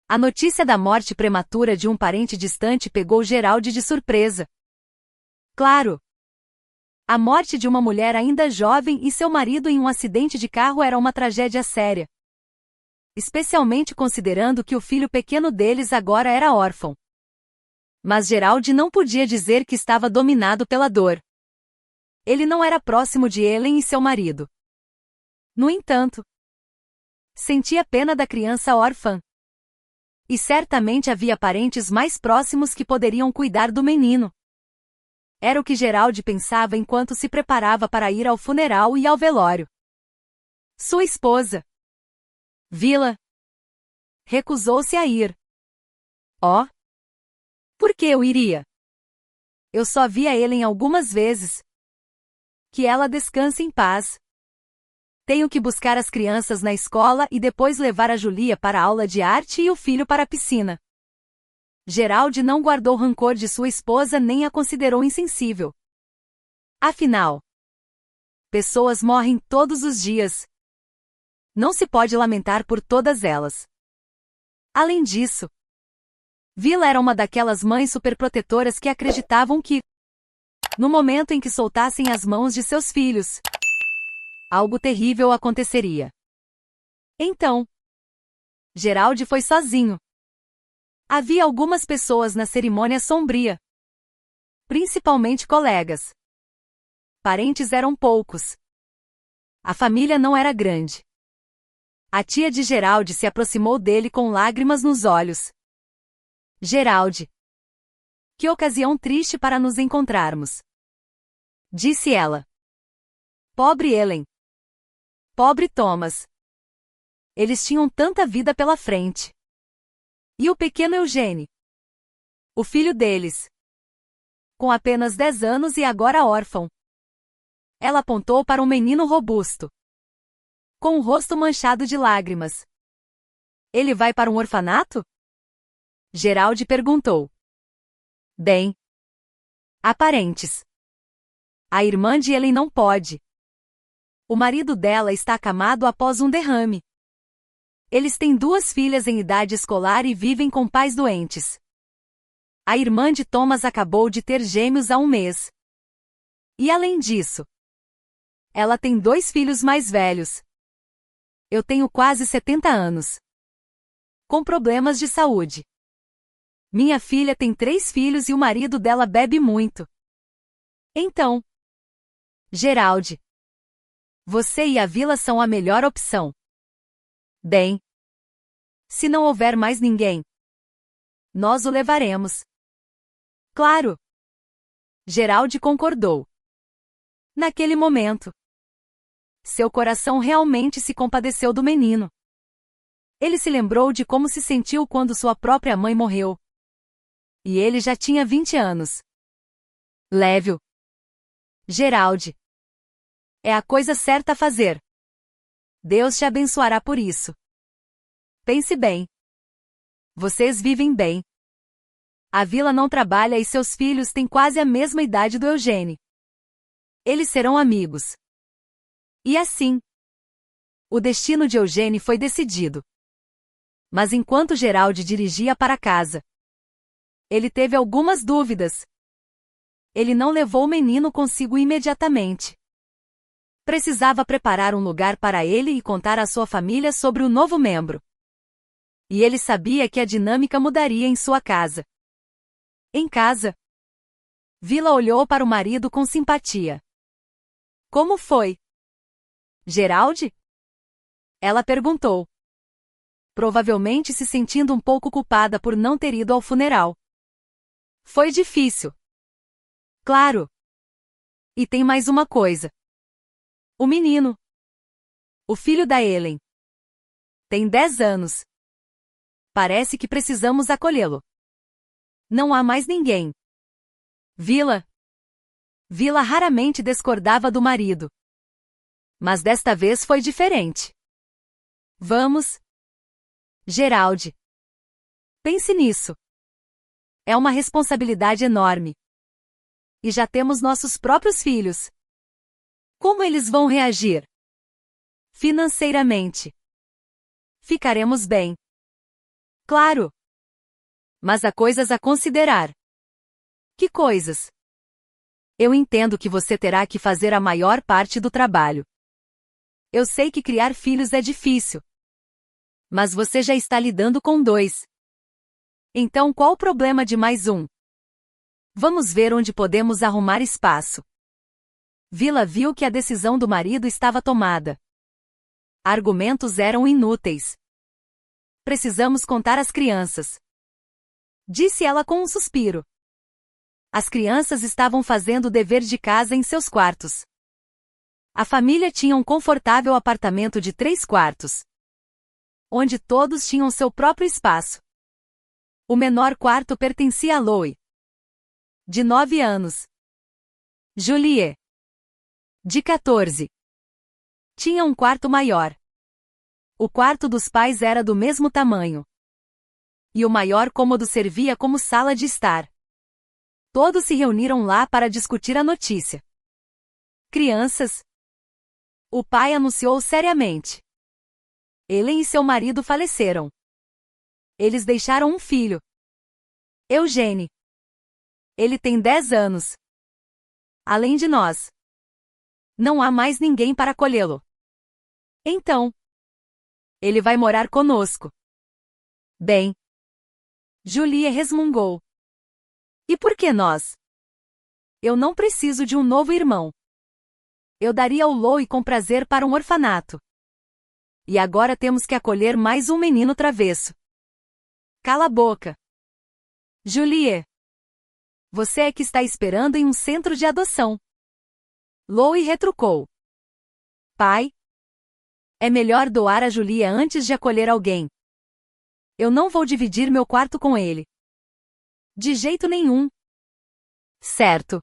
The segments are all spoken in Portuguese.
A notícia da morte prematura de um parente distante pegou Geraldi de surpresa. Claro! A morte de uma mulher ainda jovem e seu marido em um acidente de carro era uma tragédia séria. Especialmente considerando que o filho pequeno deles agora era órfão. Mas Geraldi não podia dizer que estava dominado pela dor. Ele não era próximo de Ellen e seu marido. No entanto, sentia pena da criança órfã. E certamente havia parentes mais próximos que poderiam cuidar do menino. Era o que Geraldi pensava enquanto se preparava para ir ao funeral e ao velório. Sua esposa, Vila, recusou-se a ir. Oh! Por que eu iria? Eu só via Ellen algumas vezes. Que ela descanse em paz. Tenho que buscar as crianças na escola e depois levar a Julia para a aula de arte e o filho para a piscina. Geraldi não guardou rancor de sua esposa nem a considerou insensível. Afinal, pessoas morrem todos os dias. Não se pode lamentar por todas elas. Além disso, Vila era uma daquelas mães superprotetoras que acreditavam que, no momento em que soltassem as mãos de seus filhos, algo terrível aconteceria. Então, Geraldi foi sozinho. Havia algumas pessoas na cerimônia sombria. Principalmente colegas. Parentes eram poucos. A família não era grande. A tia de Geraldi se aproximou dele com lágrimas nos olhos. Geraldi. Que ocasião triste para nos encontrarmos. Disse ela. Pobre Ellen. Pobre Thomas. Eles tinham tanta vida pela frente. E o pequeno Eugene? O filho deles. Com apenas 10 anos e agora órfão. Ela apontou para um menino robusto. Com o rosto manchado de lágrimas. Ele vai para um orfanato? Geraldi perguntou. Bem. Há parentes. A irmã de Ellen não pode. O marido dela está acamado após um derrame. Eles têm 2 filhas em idade escolar e vivem com pais doentes. A irmã de Thomas acabou de ter gêmeos há um mês. E além disso, ela tem 2 filhos mais velhos. Eu tenho quase 70 anos. Com problemas de saúde. Minha filha tem 3 filhos e o marido dela bebe muito. Então, Geraldi, você e a Vila são a melhor opção. Bem, se não houver mais ninguém, nós o levaremos. Claro. Geraldi concordou. Naquele momento, seu coração realmente se compadeceu do menino. Ele se lembrou de como se sentiu quando sua própria mãe morreu. E ele já tinha 20 anos. Leve-o. Geraldi. É a coisa certa a fazer. Deus te abençoará por isso. Pense bem. Vocês vivem bem. A Vila não trabalha e seus filhos têm quase a mesma idade do Eugene. Eles serão amigos. E assim, o destino de Eugene foi decidido. Mas enquanto Geraldi dirigia para casa, ele teve algumas dúvidas. Ele não levou o menino consigo imediatamente. Precisava preparar um lugar para ele e contar à sua família sobre o novo membro. E ele sabia que a dinâmica mudaria em sua casa. Em casa, Vila olhou para o marido com simpatia. Como foi? Geraldi? Ela perguntou. Provavelmente se sentindo um pouco culpada por não ter ido ao funeral. Foi difícil. Claro. E tem mais uma coisa. O menino. O filho da Ellen. Tem 10 anos. Parece que precisamos acolhê-lo. Não há mais ninguém. Vila. Vila raramente discordava do marido. Mas desta vez foi diferente. Vamos. Geraldi. Pense nisso. É uma responsabilidade enorme. E já temos nossos próprios filhos. Como eles vão reagir? Financeiramente. Ficaremos bem. Claro. Mas há coisas a considerar. Que coisas? Eu entendo que você terá que fazer a maior parte do trabalho. Eu sei que criar filhos é difícil. Mas você já está lidando com 2. Então qual o problema de mais um? Vamos ver onde podemos arrumar espaço. Vila viu que a decisão do marido estava tomada. Argumentos eram inúteis. Precisamos contar as crianças. Disse ela com um suspiro. As crianças estavam fazendo o dever de casa em seus quartos. A família tinha um confortável apartamento de 3 quartos, onde todos tinham seu próprio espaço. O menor quarto pertencia a Louie, de 9 anos. Julie, de 14. Tinha um quarto maior. O quarto dos pais era do mesmo tamanho. E o maior cômodo servia como sala de estar. Todos se reuniram lá para discutir a notícia. Crianças? O pai anunciou seriamente. Ellen e seu marido faleceram. Eles deixaram um filho. Eugene. Ele tem 10 anos. Além de nós. Não há mais ninguém para acolhê-lo. Então, ele vai morar conosco. Bem. Julie resmungou. E por que nós? Eu não preciso de um novo irmão. Eu daria o Louie com prazer para um orfanato. E agora temos que acolher mais um menino travesso. Cala a boca. Julie. Você é que está esperando em um centro de adoção. Louie retrucou. Pai? É melhor doar a Julie antes de acolher alguém. Eu não vou dividir meu quarto com ele. De jeito nenhum. Certo.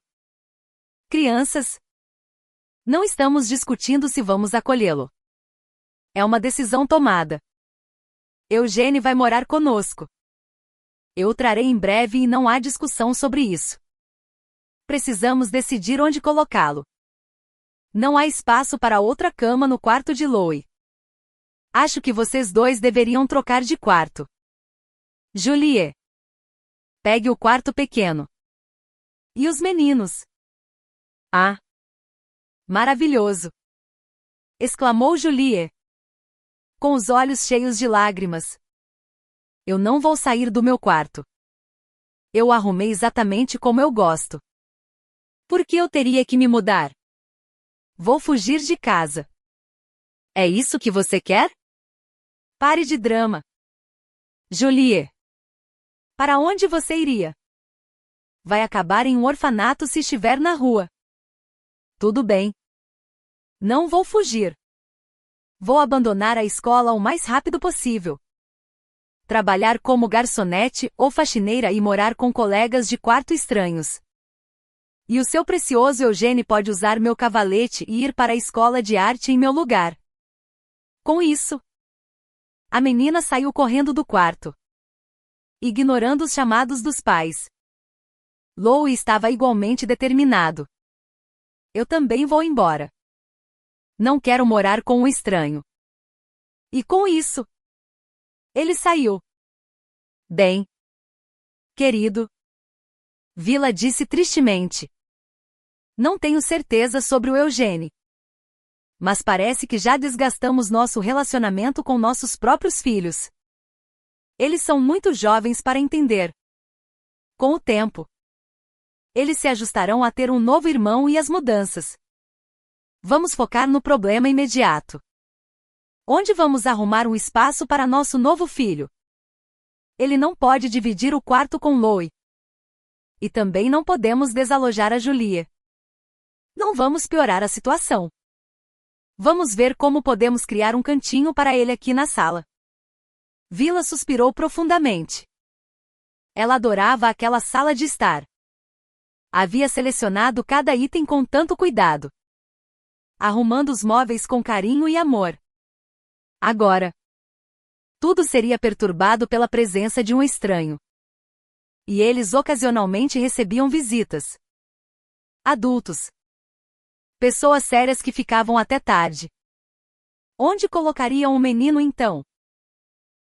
Crianças? Não estamos discutindo se vamos acolhê-lo. É uma decisão tomada. Eugene vai morar conosco. Eu o trarei em breve e não há discussão sobre isso. Precisamos decidir onde colocá-lo. Não há espaço para outra cama no quarto de Louie. Acho que vocês dois deveriam trocar de quarto. Julie. Pegue o quarto pequeno. E os meninos? Ah! Maravilhoso! Exclamou Julie, com os olhos cheios de lágrimas. Eu não vou sair do meu quarto. Eu o arrumei exatamente como eu gosto. Por que eu teria que me mudar? Vou fugir de casa. É isso que você quer? Pare de drama. Julie. Para onde você iria? Vai acabar em um orfanato se estiver na rua. Tudo bem. Não vou fugir. Vou abandonar a escola o mais rápido possível. Trabalhar como garçonete ou faxineira e morar com colegas de quarto estranhos. E o seu precioso Eugene pode usar meu cavalete e ir para a escola de arte em meu lugar. Com isso, a menina saiu correndo do quarto, ignorando os chamados dos pais. Louie estava igualmente determinado. Eu também vou embora. Não quero morar com um estranho. E com isso, ele saiu. Bem, querido, Vila disse tristemente. Não tenho certeza sobre o Eugene. Mas parece que já desgastamos nosso relacionamento com nossos próprios filhos. Eles são muito jovens para entender. Com o tempo, eles se ajustarão a ter um novo irmão e as mudanças. Vamos focar no problema imediato. Onde vamos arrumar um espaço para nosso novo filho? Ele não pode dividir o quarto com Louie. E também não podemos desalojar a Julie. Não vamos piorar a situação. Vamos ver como podemos criar um cantinho para ele aqui na sala. Vila suspirou profundamente. Ela adorava aquela sala de estar. Havia selecionado cada item com tanto cuidado, arrumando os móveis com carinho e amor. Agora, tudo seria perturbado pela presença de um estranho. E eles ocasionalmente recebiam visitas. Adultos. Pessoas sérias que ficavam até tarde. Onde colocariam o menino então?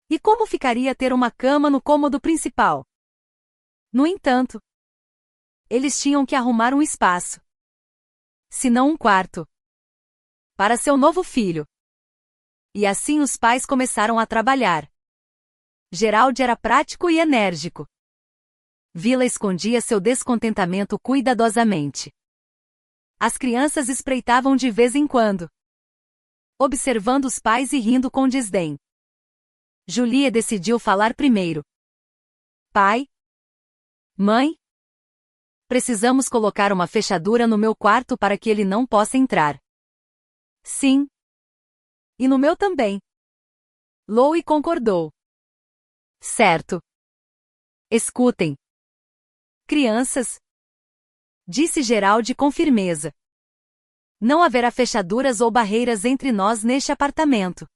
E como ficaria ter uma cama no cômodo principal? No entanto, eles tinham que arrumar um espaço, se não um quarto, para seu novo filho. E assim os pais começaram a trabalhar. Gerald era prático e enérgico. Vila escondia seu descontentamento cuidadosamente. As crianças espreitavam de vez em quando, observando os pais e rindo com desdém. Julie decidiu falar primeiro. Pai? Mãe? Precisamos colocar uma fechadura no meu quarto para que ele não possa entrar. Sim. E no meu também. Louie concordou. Certo. Escutem. Crianças, disse Gerald com firmeza. Não haverá fechaduras ou barreiras entre nós neste apartamento.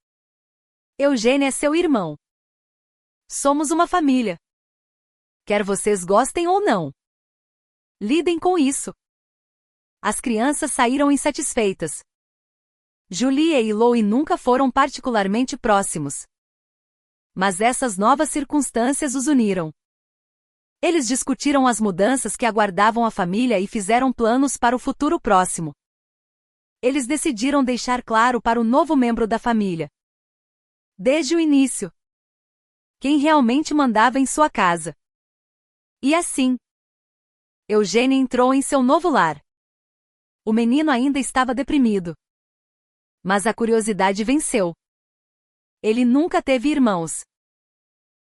Eugênio é seu irmão. Somos uma família. Quer vocês gostem ou não. Lidem com isso. As crianças saíram insatisfeitas. Julie e Louie nunca foram particularmente próximos. Mas essas novas circunstâncias os uniram. Eles discutiram as mudanças que aguardavam a família e fizeram planos para o futuro próximo. Eles decidiram deixar claro para o novo membro da família, desde o início, quem realmente mandava em sua casa. E assim, Eugênio entrou em seu novo lar. O menino ainda estava deprimido. Mas a curiosidade venceu. Ele nunca teve irmãos.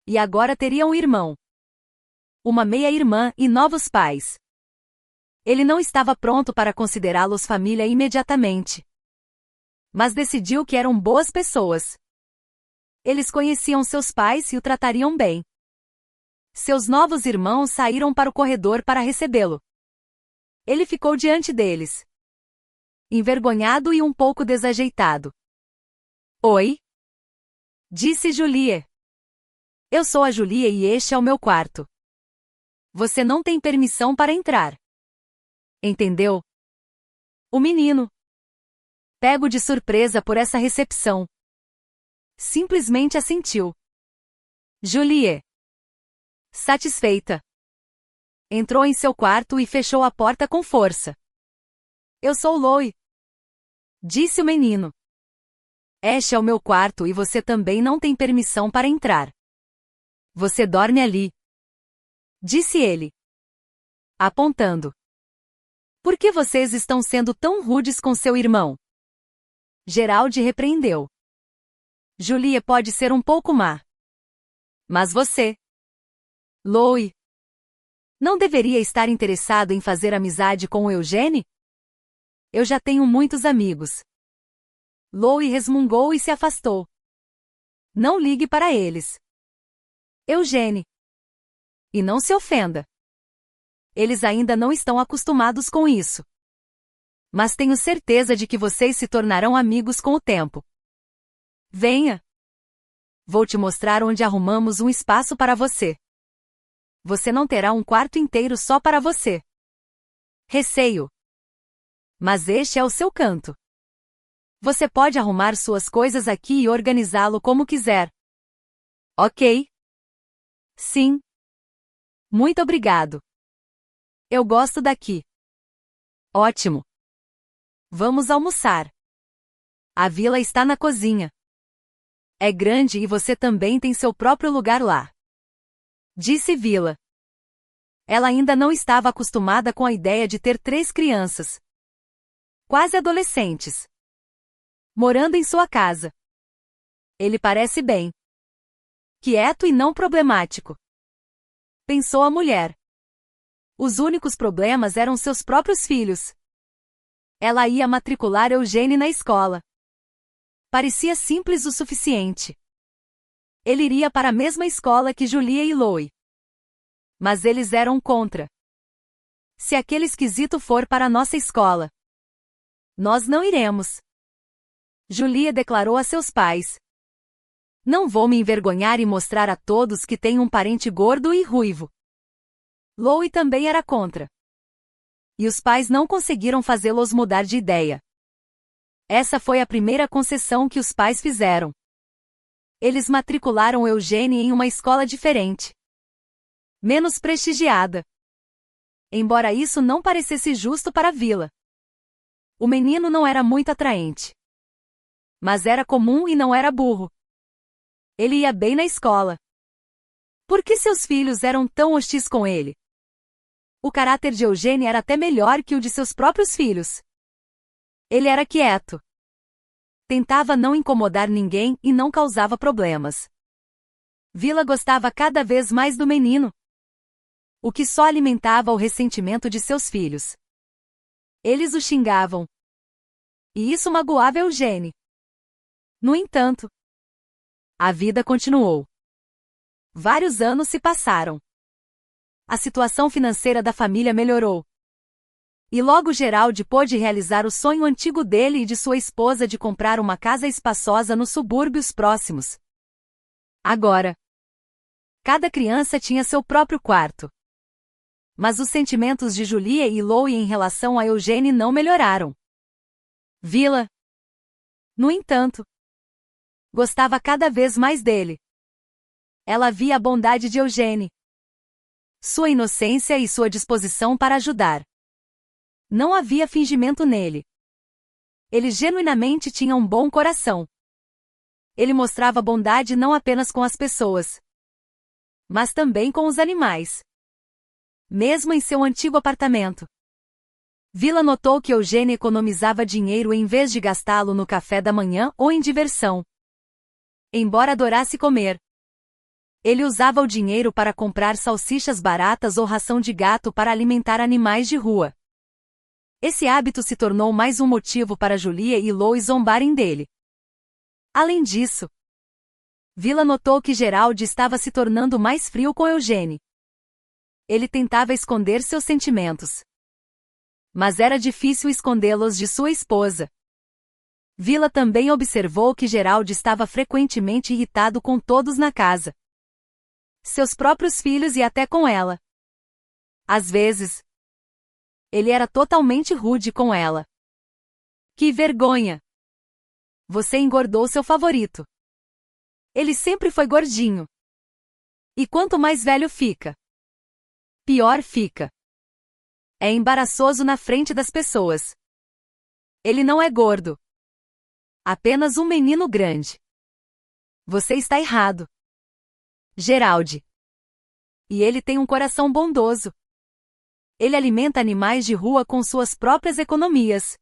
E agora teria um irmão, uma meia-irmã e novos pais. Ele não estava pronto para considerá-los família imediatamente. Mas decidiu que eram boas pessoas. Eles conheciam seus pais e o tratariam bem. Seus novos irmãos saíram para o corredor para recebê-lo. Ele ficou diante deles, envergonhado e um pouco desajeitado. Oi? Disse Julie. Eu sou a Julie e este é o meu quarto. Você não tem permissão para entrar. Entendeu? O menino, pego de surpresa por essa recepção, simplesmente assentiu. Julie, satisfeita, entrou em seu quarto e fechou a porta com força. Eu sou Louie, disse o menino. Este é o meu quarto e você também não tem permissão para entrar. Você dorme ali, disse ele, apontando. Por que vocês estão sendo tão rudes com seu irmão? Gerald repreendeu. Julie pode ser um pouco má. Mas você, Louie, não deveria estar interessado em fazer amizade com o Eugênio? Eu já tenho muitos amigos. Louie resmungou e se afastou. Não ligue para eles. Eugênio. E não se ofenda. Eles ainda não estão acostumados com isso. Mas tenho certeza de que vocês se tornarão amigos com o tempo. Venha. Vou te mostrar onde arrumamos um espaço para você. Você não terá um quarto inteiro só para você. Receio. Mas este é o seu canto. Você pode arrumar suas coisas aqui e organizá-lo como quiser. Ok? Sim. Muito obrigado. Eu gosto daqui. Ótimo. Vamos almoçar. A vila está na cozinha. É grande e você também tem seu próprio lugar lá. Disse Vila. Ela ainda não estava acostumada com a ideia de ter 3 crianças, quase adolescentes, morando em sua casa. Ele parece bem quieto e não problemático, pensou a mulher. Os únicos problemas eram seus próprios filhos. Ela ia matricular Eugênio na escola. Parecia simples o suficiente. Ele iria para a mesma escola que Julie e Louie. Mas eles eram contra. Se aquele esquisito for para a nossa escola, nós não iremos. Julie declarou a seus pais. Não vou me envergonhar e mostrar a todos que tenho um parente gordo e ruivo. Louie também era contra. E os pais não conseguiram fazê-los mudar de ideia. Essa foi a primeira concessão que os pais fizeram. Eles matricularam Eugênie em uma escola diferente, menos prestigiada. Embora isso não parecesse justo para Vila. O menino não era muito atraente. Mas era comum e não era burro. Ele ia bem na escola. Por que seus filhos eram tão hostis com ele? O caráter de Eugênie era até melhor que o de seus próprios filhos. Ele era quieto. Tentava não incomodar ninguém e não causava problemas. Vila gostava cada vez mais do menino, o que só alimentava o ressentimento de seus filhos. Eles o xingavam. E isso magoava Eugênie. No entanto, a vida continuou. Vários anos se passaram. A situação financeira da família melhorou. E logo Geraldo pôde realizar o sonho antigo dele e de sua esposa de comprar uma casa espaçosa nos subúrbios próximos. Agora, cada criança tinha seu próprio quarto. Mas os sentimentos de Julia e Louie em relação a Eugênie não melhoraram. Vila, no entanto, gostava cada vez mais dele. Ela via a bondade de Eugênie, sua inocência e sua disposição para ajudar. Não havia fingimento nele. Ele genuinamente tinha um bom coração. Ele mostrava bondade não apenas com as pessoas, mas também com os animais. Mesmo em seu antigo apartamento, Vila notou que Eugênie economizava dinheiro em vez de gastá-lo no café da manhã ou em diversão. Embora adorasse comer, ele usava o dinheiro para comprar salsichas baratas ou ração de gato para alimentar animais de rua. Esse hábito se tornou mais um motivo para Julia e Louie zombarem dele. Além disso, Vila notou que Geraldo estava se tornando mais frio com Eugênie. Ele tentava esconder seus sentimentos, mas era difícil escondê-los de sua esposa. Vila também observou que Geraldo estava frequentemente irritado com todos na casa. Seus próprios filhos e até com ela. Às vezes, ele era totalmente rude com ela. Que vergonha! Você engordou seu favorito. Ele sempre foi gordinho. E quanto mais velho fica, pior fica. É embaraçoso na frente das pessoas. Ele não é gordo. Apenas um menino grande. Você está errado, Geraldo. E ele tem um coração bondoso. Ele alimenta animais de rua com suas próprias economias.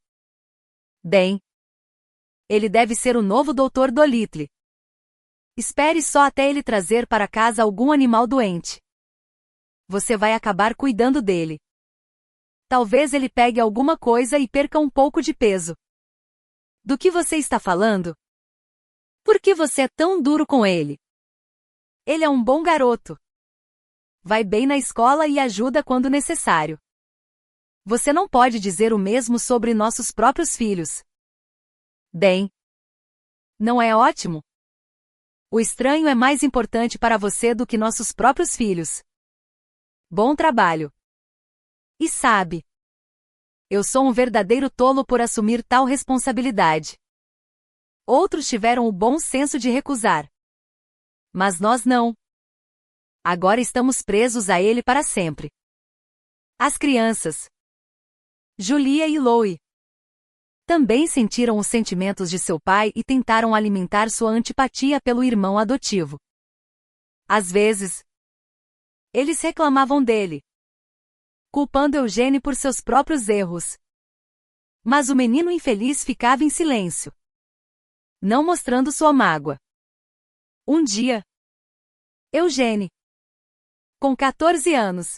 Bem, ele deve ser o novo Dr. Dolittle. Espere só até ele trazer para casa algum animal doente. Você vai acabar cuidando dele. Talvez ele pegue alguma coisa e perca um pouco de peso. Do que você está falando? Por que você é tão duro com ele? Ele é um bom garoto. Vai bem na escola e ajuda quando necessário. Você não pode dizer o mesmo sobre nossos próprios filhos. Bem, não é ótimo? O estranho é mais importante para você do que nossos próprios filhos. Bom trabalho. E sabe, eu sou um verdadeiro tolo por assumir tal responsabilidade. Outros tiveram o bom senso de recusar. Mas nós não. Agora estamos presos a ele para sempre. As crianças, Julia e Louie, também sentiram os sentimentos de seu pai e tentaram alimentar sua antipatia pelo irmão adotivo. Às vezes, eles reclamavam dele, culpando Eugênie por seus próprios erros. Mas o menino infeliz ficava em silêncio, não mostrando sua mágoa. Um dia, Eugênie, com 14 anos,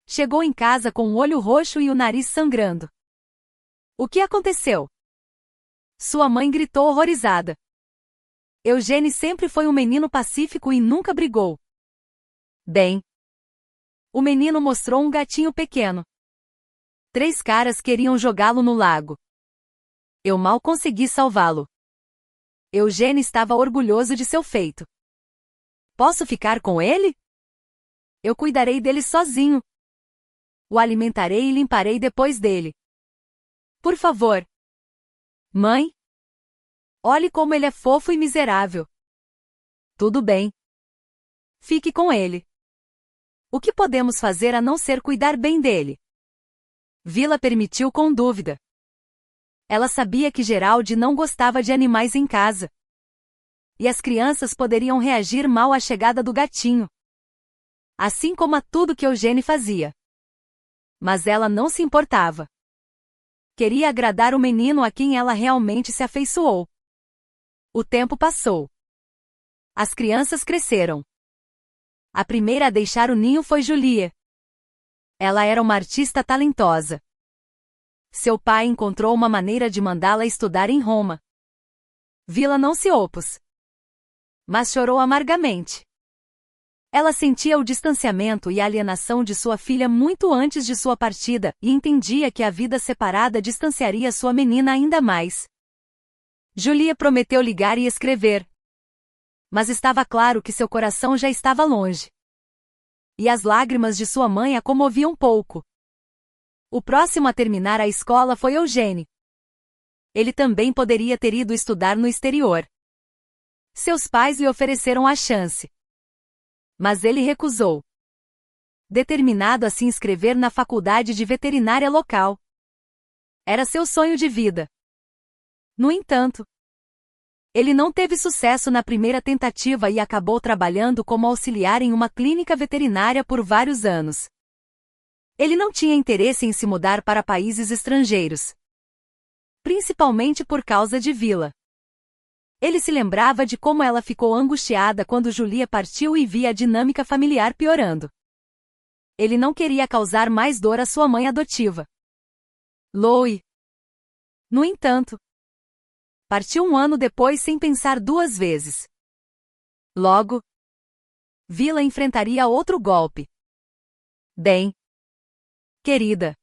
chegou em casa com o olho roxo e o nariz sangrando. O que aconteceu? Sua mãe gritou horrorizada. Eugênie sempre foi um menino pacífico e nunca brigou. Bem, o menino mostrou um gatinho pequeno. 3 caras queriam jogá-lo no lago. Eu mal consegui salvá-lo. Eugênie estava orgulhoso de seu feito. Posso ficar com ele? Eu cuidarei dele sozinho. O alimentarei e limparei depois dele. Por favor. Mãe? Olhe como ele é fofo e miserável. Tudo bem. Fique com ele. O que podemos fazer a não ser cuidar bem dele? Vila permitiu com dúvida. Ela sabia que Geraldi não gostava de animais em casa. E as crianças poderiam reagir mal à chegada do gatinho. Assim como a tudo que Eugênie fazia. Mas ela não se importava. Queria agradar o menino a quem ela realmente se afeiçoou. O tempo passou. As crianças cresceram. A primeira a deixar o ninho foi Julie. Ela era uma artista talentosa. Seu pai encontrou uma maneira de mandá-la estudar em Roma. Vila não se opôs. Mas chorou amargamente. Ela sentia o distanciamento e a alienação de sua filha muito antes de sua partida, e entendia que a vida separada distanciaria sua menina ainda mais. Julie prometeu ligar e escrever. Mas estava claro que seu coração já estava longe. E as lágrimas de sua mãe a comoviam pouco. O próximo a terminar a escola foi Eugênie. Ele também poderia ter ido estudar no exterior. Seus pais lhe ofereceram a chance. Mas ele recusou. Determinado a se inscrever na faculdade de veterinária local. Era seu sonho de vida. No entanto, ele não teve sucesso na primeira tentativa e acabou trabalhando como auxiliar em uma clínica veterinária por vários anos. Ele não tinha interesse em se mudar para países estrangeiros. Principalmente por causa de Vila. Ele se lembrava de como ela ficou angustiada quando Julie partiu e via a dinâmica familiar piorando. Ele não queria causar mais dor à sua mãe adotiva. Louie. No entanto, partiu um ano depois sem pensar duas vezes. Logo, Vila enfrentaria outro golpe. Bem, querida,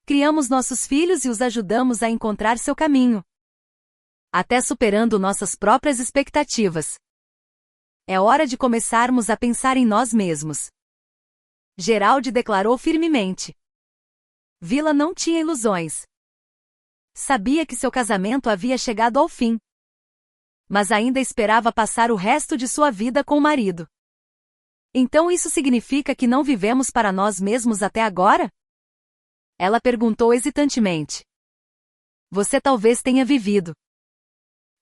criamos nossos filhos e os ajudamos a encontrar seu caminho. Até superando nossas próprias expectativas. É hora de começarmos a pensar em nós mesmos. Geraldi declarou firmemente. Vila não tinha ilusões. Sabia que seu casamento havia chegado ao fim. Mas ainda esperava passar o resto de sua vida com o marido. Então isso significa que não vivemos para nós mesmos até agora? Ela perguntou hesitantemente. Você talvez tenha vivido.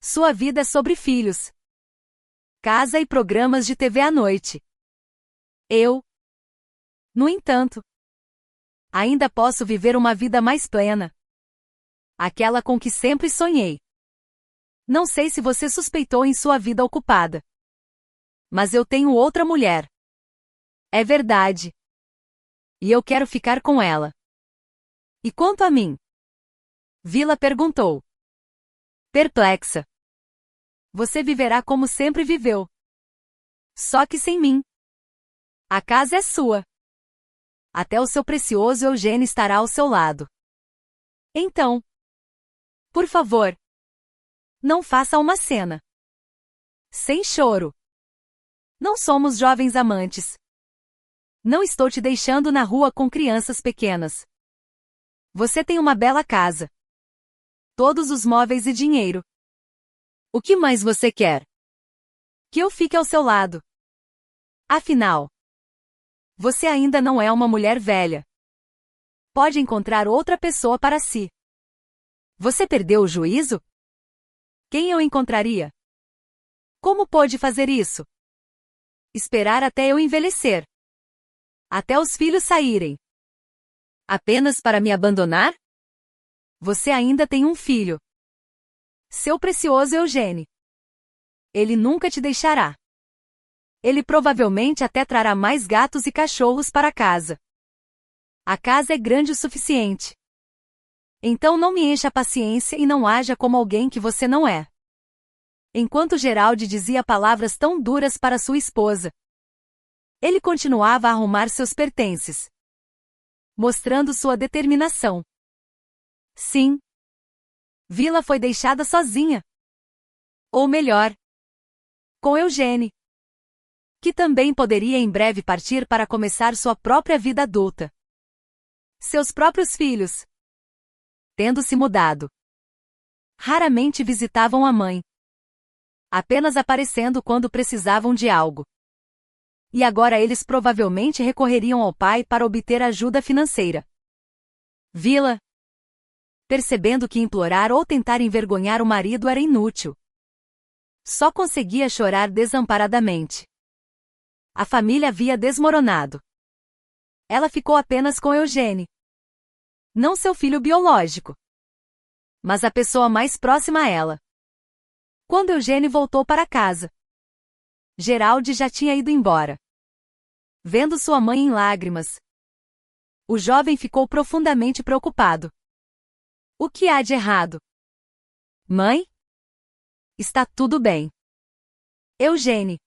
Sua vida é sobre filhos, casa e programas de TV à noite. Eu, no entanto, ainda posso viver uma vida mais plena. Aquela com que sempre sonhei. Não sei se você suspeitou em sua vida ocupada. Mas eu tenho outra mulher. É verdade. E eu quero ficar com ela. E quanto a mim? Vila perguntou. Perplexa. Você viverá como sempre viveu. Só que sem mim. A casa é sua. Até o seu precioso Eugênie estará ao seu lado. Então, por favor, não faça uma cena. Sem choro. Não somos jovens amantes. Não estou te deixando na rua com crianças pequenas. Você tem uma bela casa. Todos os móveis e dinheiro. O que mais você quer? Que eu fique ao seu lado. Afinal, você ainda não é uma mulher velha. Pode encontrar outra pessoa para si. Você perdeu o juízo? Quem eu encontraria? Como pôde fazer isso? Esperar até eu envelhecer. Até os filhos saírem. Apenas para me abandonar? Você ainda tem um filho. Seu precioso Eugênie. Ele nunca te deixará. Ele provavelmente até trará mais gatos e cachorros para casa. A casa é grande o suficiente. Então não me encha a paciência e não haja como alguém que você não é. Enquanto Geraldi dizia palavras tão duras para sua esposa, ele continuava a arrumar seus pertences, mostrando sua determinação. Sim. Vila foi deixada sozinha. Ou melhor, com Eugênie, que também poderia em breve partir para começar sua própria vida adulta. Seus próprios filhos, tendo se mudado, raramente visitavam a mãe. apenas aparecendo quando precisavam de algo. E agora eles provavelmente recorreriam ao pai para obter ajuda financeira. Vila, percebendo que implorar ou tentar envergonhar o marido era inútil, só conseguia chorar desamparadamente. A família havia desmoronado. Ela ficou apenas com Eugênie. Não seu filho biológico, mas a pessoa mais próxima a ela. Quando Eugênie voltou para casa, Geralde já tinha ido embora. Vendo sua mãe em lágrimas, o jovem ficou profundamente preocupado. O que há de errado? Mãe? Está tudo bem. Eugênie.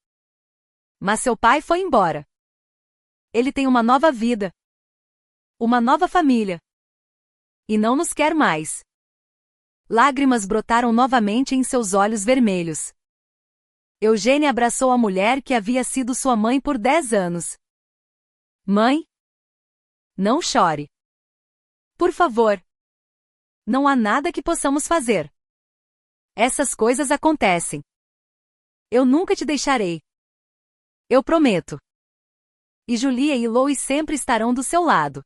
Mas seu pai foi embora. Ele tem uma nova vida. Uma nova família. E não nos quer mais. Lágrimas brotaram novamente em seus olhos vermelhos. Eugênie abraçou a mulher que havia sido sua mãe por 10 anos. Mãe? Não chore. Por favor. Não há nada que possamos fazer. Essas coisas acontecem. Eu nunca te deixarei. Eu prometo. E Julia e Lois sempre estarão do seu lado.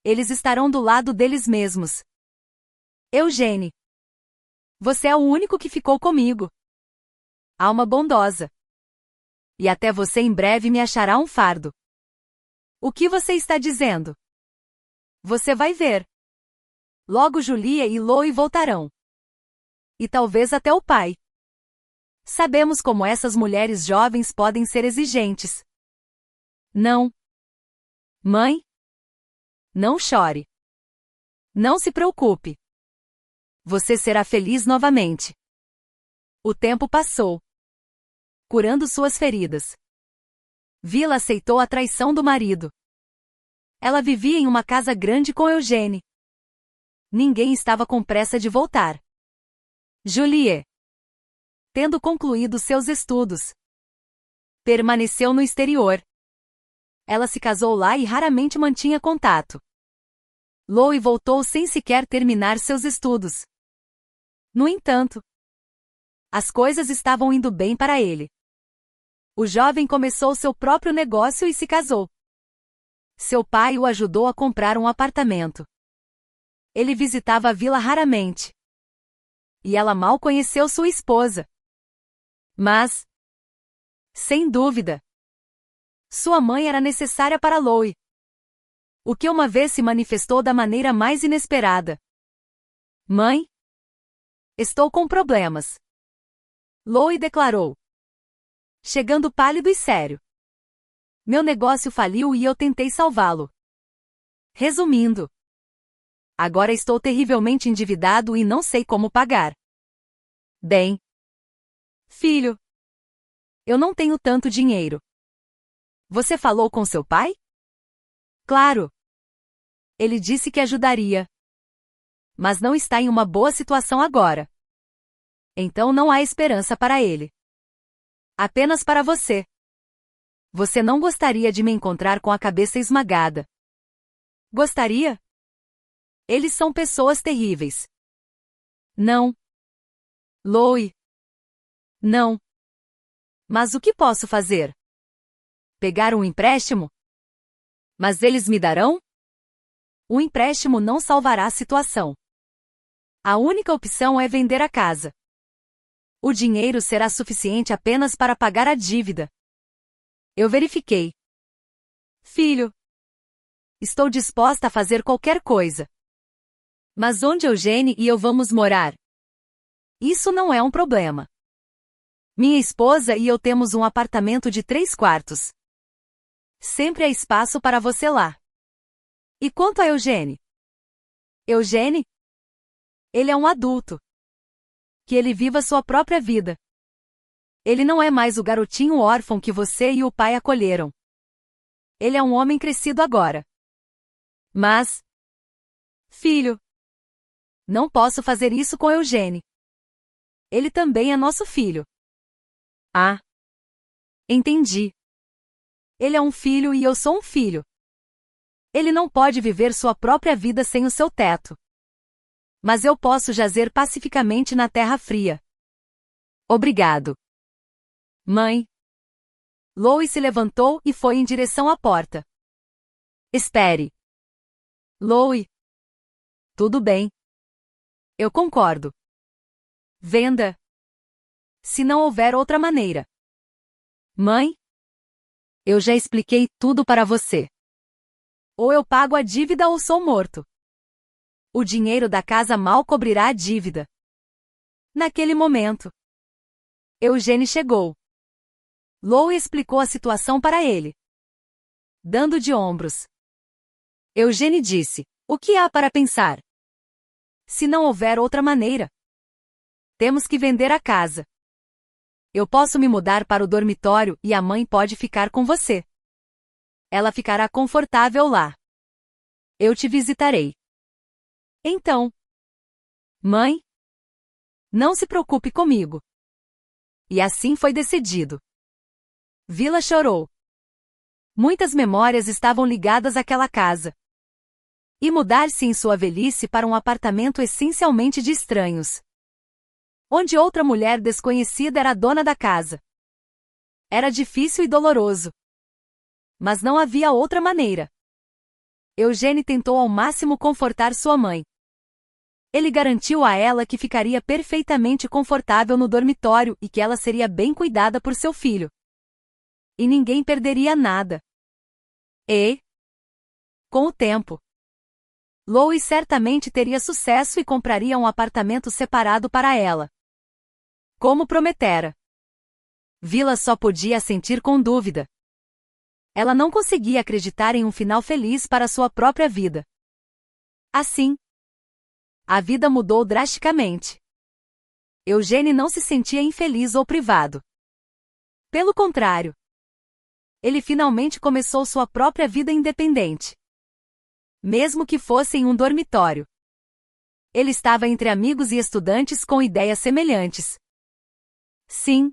Eles estarão do lado deles mesmos. Eugênie. Você é o único que ficou comigo. Alma bondosa. E até você em breve me achará um fardo. O que você está dizendo? Você vai ver. Logo Julia e Lois voltarão. E talvez até o pai. Sabemos como essas mulheres jovens podem ser exigentes. Não. Mãe? Não chore. Não se preocupe. Você será feliz novamente. O tempo passou, curando suas feridas. Vila aceitou a traição do marido. Ela vivia em uma casa grande com Eugênie. Ninguém estava com pressa de voltar. Julie, tendo concluído seus estudos, permaneceu no exterior. Ela se casou lá e raramente mantinha contato. Lois voltou sem sequer terminar seus estudos. No entanto, as coisas estavam indo bem para ele. O jovem começou seu próprio negócio e se casou. Seu pai o ajudou a comprar um apartamento. Ele visitava a vila raramente. E ela mal conheceu sua esposa. Mas, sem dúvida, sua mãe era necessária para Lois. O que uma vez se manifestou da maneira mais inesperada. Mãe? Estou com problemas. Lois declarou, chegando pálido e sério. Meu negócio faliu e eu tentei salvá-lo. Resumindo, agora estou terrivelmente endividado e não sei como pagar. Bem, filho, eu não tenho tanto dinheiro. Você falou com seu pai? Claro. Ele disse que ajudaria. Mas não está em uma boa situação agora. Então não há esperança para ele. Apenas para você. Você não gostaria de me encontrar com a cabeça esmagada. Gostaria? Eles são pessoas terríveis. Não. Lois. Não. Mas o que posso fazer? Pegar um empréstimo? Mas eles me darão? O empréstimo não salvará a situação. A única opção é vender a casa. O dinheiro será suficiente apenas para pagar a dívida. Eu verifiquei. Filho, estou disposta a fazer qualquer coisa. Mas onde Eugênie e eu vamos morar? Isso não é um problema. Minha esposa e eu temos um apartamento de 3 quartos. Sempre há espaço para você lá. E quanto a Eugênie? Eugênie? Ele é um adulto. Que ele viva sua própria vida. Ele não é mais o garotinho órfão que você e o pai acolheram. Ele é um homem crescido agora. Mas, filho, não posso fazer isso com Eugênie. Ele também é nosso filho. Ah, entendi. Ele é um filho e eu sou um filho. Ele não pode viver sua própria vida sem o seu teto. Mas eu posso jazer pacificamente na terra fria. Obrigado. Mãe. Lois se levantou e foi em direção à porta. Espere. Lois. Tudo bem. Eu concordo. Venda. Se não houver outra maneira. Mãe? Eu já expliquei tudo para você. Ou eu pago a dívida ou sou morto. O dinheiro da casa mal cobrirá a dívida. Naquele momento, Eugênio chegou. Lois explicou a situação para ele. Dando de ombros. Eugênio disse: o que há para pensar? Se não houver outra maneira, temos que vender a casa. Eu posso me mudar para o dormitório e a mãe pode ficar com você. Ela ficará confortável lá. Eu te visitarei. Então, mãe, não se preocupe comigo. E assim foi decidido. Vila chorou. Muitas memórias estavam ligadas àquela casa. E mudar-se em sua velhice para um apartamento essencialmente de estranhos, onde outra mulher desconhecida era a dona da casa. Era difícil e doloroso. Mas não havia outra maneira. Eugênio tentou ao máximo confortar sua mãe. Ele garantiu a ela que ficaria perfeitamente confortável no dormitório e que ela seria bem cuidada por seu filho. E ninguém perderia nada. E, com o tempo, Lois certamente teria sucesso e compraria um apartamento separado para ela, como prometera. Vila só podia sentir com dúvida. Ela não conseguia acreditar em um final feliz para sua própria vida. Assim, a vida mudou drasticamente. Eugênio não se sentia infeliz ou privado. Pelo contrário, ele finalmente começou sua própria vida independente. Mesmo que fosse em um dormitório. Ele estava entre amigos e estudantes com ideias semelhantes. Sim.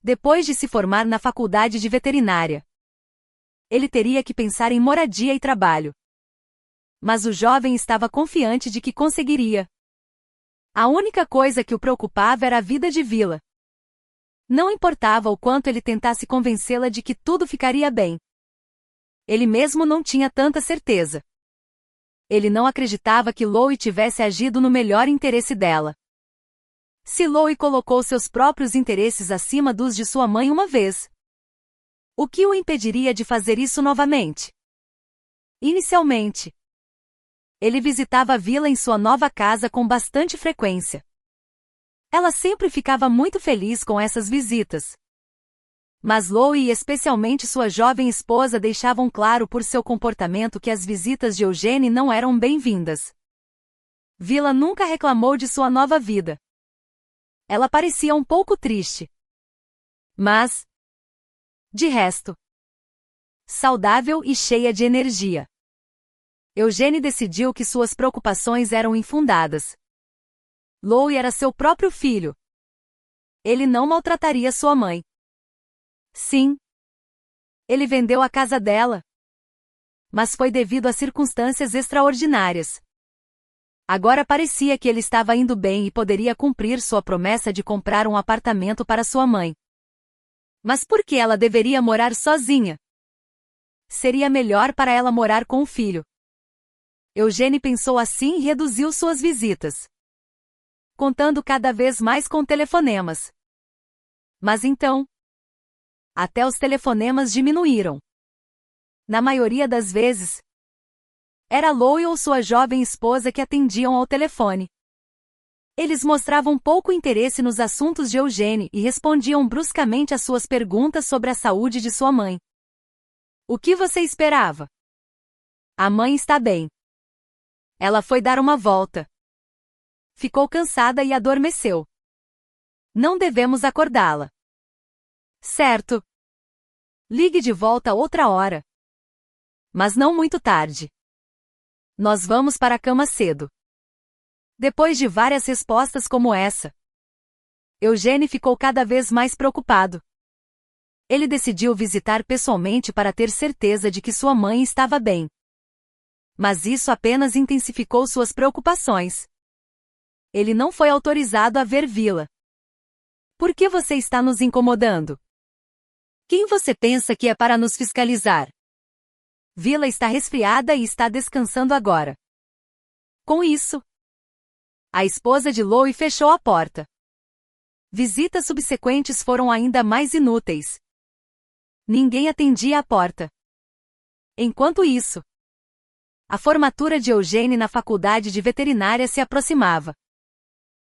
Depois de se formar na faculdade de veterinária, ele teria que pensar em moradia e trabalho. Mas o jovem estava confiante de que conseguiria. A única coisa que o preocupava era a vida de Vila. Não importava o quanto ele tentasse convencê-la de que tudo ficaria bem. Ele mesmo não tinha tanta certeza. Ele não acreditava que Lois tivesse agido no melhor interesse dela. Se Lois colocou seus próprios interesses acima dos de sua mãe uma vez, o que o impediria de fazer isso novamente? Inicialmente, ele visitava a vila em sua nova casa com bastante frequência. Ela sempre ficava muito feliz com essas visitas. Mas Lois e especialmente sua jovem esposa deixavam claro por seu comportamento que as visitas de Eugênio não eram bem-vindas. Vila nunca reclamou de sua nova vida. Ela parecia um pouco triste. Mas, de resto, saudável e cheia de energia. Eugênio decidiu que suas preocupações eram infundadas. Lois era seu próprio filho. Ele não maltrataria sua mãe. Sim. Ele vendeu a casa dela. Mas foi devido a circunstâncias extraordinárias. Agora parecia que ele estava indo bem e poderia cumprir sua promessa de comprar um apartamento para sua mãe. Mas por que ela deveria morar sozinha? Seria melhor para ela morar com o filho. Eugênio pensou assim e reduziu suas visitas, contando cada vez mais com telefonemas. Mas então, até os telefonemas diminuíram. Na maioria das vezes, era Lois ou sua jovem esposa que atendiam ao telefone. Eles mostravam pouco interesse nos assuntos de Eugênio e respondiam bruscamente às suas perguntas sobre a saúde de sua mãe. O que você esperava? A mãe está bem. Ela foi dar uma volta. Ficou cansada e adormeceu. Não devemos acordá-la. Certo. Ligue de volta outra hora. Mas não muito tarde. Nós vamos para a cama cedo. Depois de várias respostas como essa, Eugênio ficou cada vez mais preocupado. Ele decidiu visitar pessoalmente para ter certeza de que sua mãe estava bem. Mas isso apenas intensificou suas preocupações. Ele não foi autorizado a ver Vila. Por que você está nos incomodando? Quem você pensa que é para nos fiscalizar? Vila está resfriada e está descansando agora. Com isso, a esposa de Louie fechou a porta. Visitas subsequentes foram ainda mais inúteis. Ninguém atendia a porta. Enquanto isso, a formatura de Eugene na faculdade de veterinária se aproximava.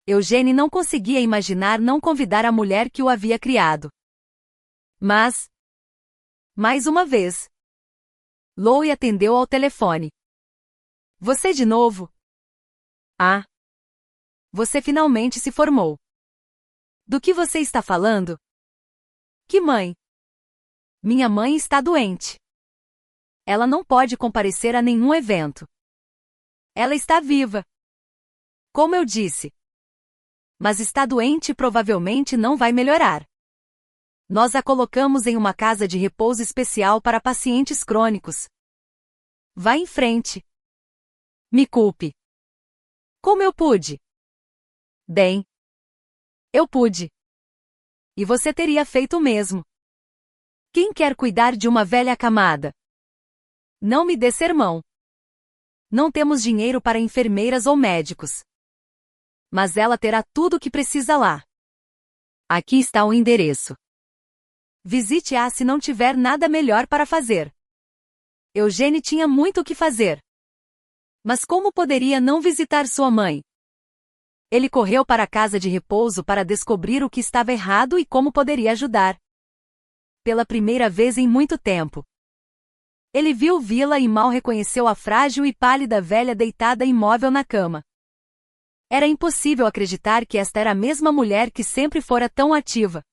Eugene não conseguia imaginar não convidar a mulher que o havia criado. Mas, mais uma vez, Louie atendeu ao telefone. Você de novo? Ah. Você finalmente se formou. Do que você está falando? Que mãe? Minha mãe está doente. Ela não pode comparecer a nenhum evento. Ela está viva. Como eu disse. Mas está doente e provavelmente não vai melhorar. Nós a colocamos em uma casa de repouso especial para pacientes crônicos. Vá em frente. Me culpe. Como eu pude? Bem, eu pude. E você teria feito o mesmo. Quem quer cuidar de uma velha acamada? Não me dê sermão. Não temos dinheiro para enfermeiras ou médicos. Mas ela terá tudo o que precisa lá. Aqui está o endereço. Visite-a se não tiver nada melhor para fazer. Eugene tinha muito o que fazer. Mas como poderia não visitar sua mãe? Ele correu para a casa de repouso para descobrir o que estava errado e como poderia ajudar. Pela primeira vez em muito tempo, ele viu Vila e mal reconheceu a frágil e pálida velha deitada imóvel na cama. Era impossível acreditar que esta era a mesma mulher que sempre fora tão ativa,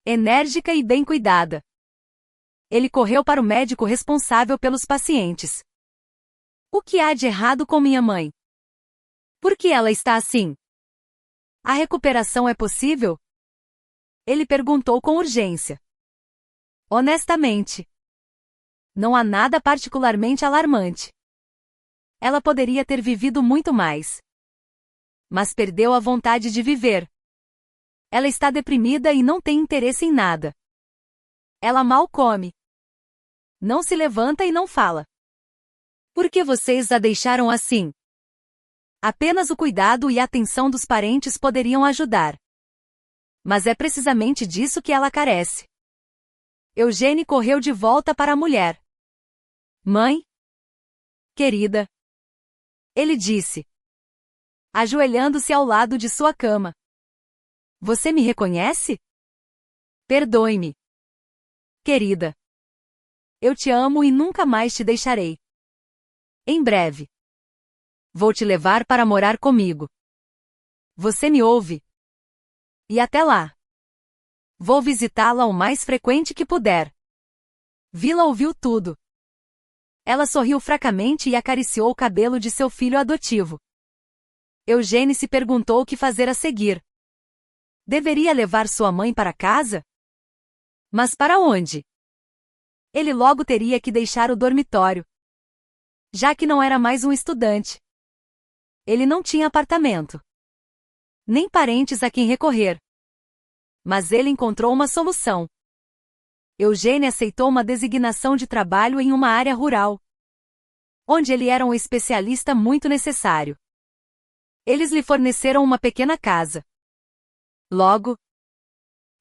enérgica e bem cuidada. Ele correu para o médico responsável pelos pacientes. O que há de errado com minha mãe? Por que ela está assim? A recuperação é possível? Ele perguntou com urgência. Honestamente, não há nada particularmente alarmante. Ela poderia ter vivido muito mais. Mas perdeu a vontade de viver. Ela está deprimida e não tem interesse em nada. Ela mal come. Não se levanta e não fala. Por que vocês a deixaram assim? Apenas o cuidado e a atenção dos parentes poderiam ajudar. Mas é precisamente disso que ela carece. Eugene correu de volta para a mulher. Mãe? Querida. Ele disse, ajoelhando-se ao lado de sua cama. Você me reconhece? Perdoe-me. Querida. Eu te amo e nunca mais te deixarei. Em breve. Vou te levar para morar comigo. Você me ouve? E até lá. Vou visitá-la o mais frequente que puder. Vila ouviu tudo. Ela sorriu fracamente e acariciou o cabelo de seu filho adotivo. Eugene se perguntou o que fazer a seguir. Deveria levar sua mãe para casa? Mas para onde? Ele logo teria que deixar o dormitório. Já que não era mais um estudante. Ele não tinha apartamento. Nem parentes a quem recorrer. Mas ele encontrou uma solução. Eugene aceitou uma designação de trabalho em uma área rural, onde ele era um especialista muito necessário. Eles lhe forneceram uma pequena casa. Logo,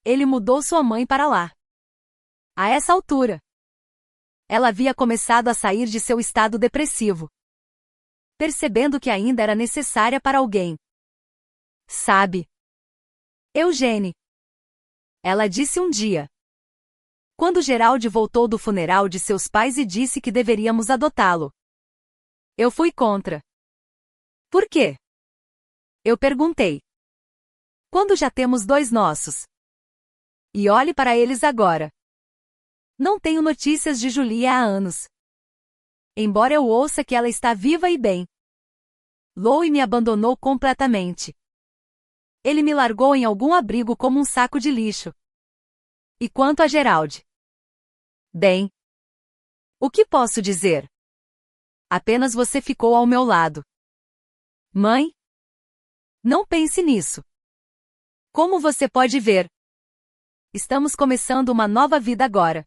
ele mudou sua mãe para lá. A essa altura, ela havia começado a sair de seu estado depressivo, percebendo que ainda era necessária para alguém. Sabe, Eugene, ela disse um dia, quando Geraldo voltou do funeral de seus pais e disse que deveríamos adotá-lo. Eu fui contra. Por quê? Eu perguntei. Quando já temos dois nossos? E olhe para eles agora. Não tenho notícias de Julia há anos. Embora eu ouça que ela está viva e bem. Louie me abandonou completamente. Ele me largou em algum abrigo como um saco de lixo. E quanto a Geraldo? Bem, o que posso dizer? Apenas você ficou ao meu lado. Mãe? Não pense nisso. Como você pode ver, estamos começando uma nova vida agora.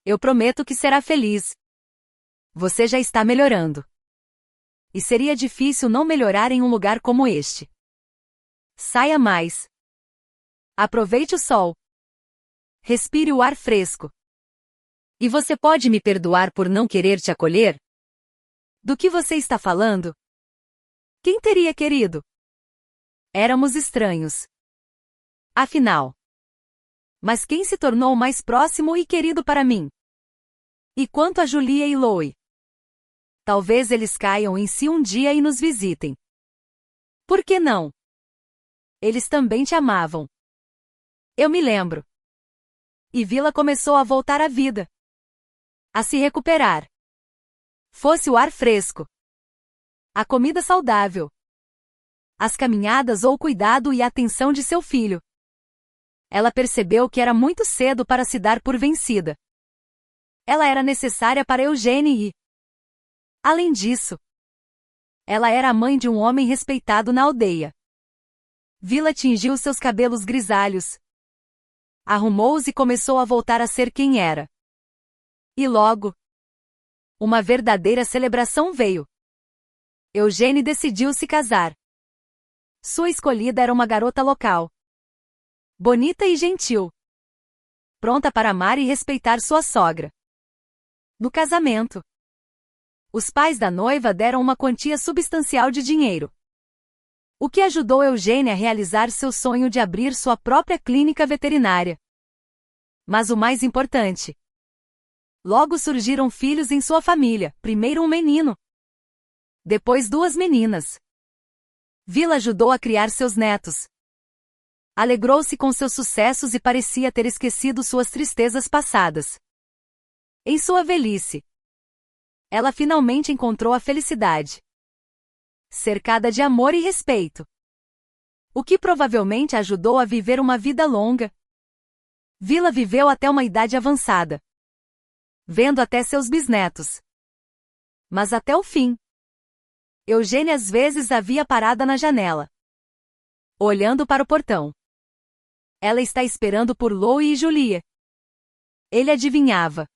Eu prometo que será feliz. Você já está melhorando. E seria difícil não melhorar em um lugar como este. Saia mais. Aproveite o sol. Respire o ar fresco. E você pode me perdoar por não querer te acolher? Do que você está falando? Quem teria querido? Éramos estranhos. Afinal. Mas quem se tornou mais próximo e querido para mim? E quanto a Julia e Louie? Talvez eles caiam em si um dia e nos visitem. Por que não? Eles também te amavam. Eu me lembro. E Vila começou a voltar à vida. A se recuperar. Fosse o ar fresco. A comida saudável. As caminhadas ou o cuidado e a atenção de seu filho. Ela percebeu que era muito cedo para se dar por vencida. Ela era necessária para Eugênie e, além disso, ela era a mãe de um homem respeitado na aldeia. Vila tingiu seus cabelos grisalhos. Arrumou-os e começou a voltar a ser quem era. E logo, uma verdadeira celebração veio. Eugênie decidiu se casar. Sua escolhida era uma garota local. Bonita e gentil. Pronta para amar e respeitar sua sogra. No casamento, os pais da noiva deram uma quantia substancial de dinheiro. O que ajudou Eugênie a realizar seu sonho de abrir sua própria clínica veterinária. Mas o mais importante. Logo surgiram filhos em sua família, primeiro um menino. Depois 2 meninas. Vila ajudou a criar seus netos. Alegrou-se com seus sucessos e parecia ter esquecido suas tristezas passadas. Em sua velhice, ela finalmente encontrou a felicidade. Cercada de amor e respeito. O que provavelmente ajudou a viver uma vida longa. Vila viveu até uma idade avançada. Vendo até seus bisnetos. Mas até o fim. Eugênie às vezes a via parada na janela. Olhando para o portão. Ela está esperando por Louie e Julia. Ele adivinhava.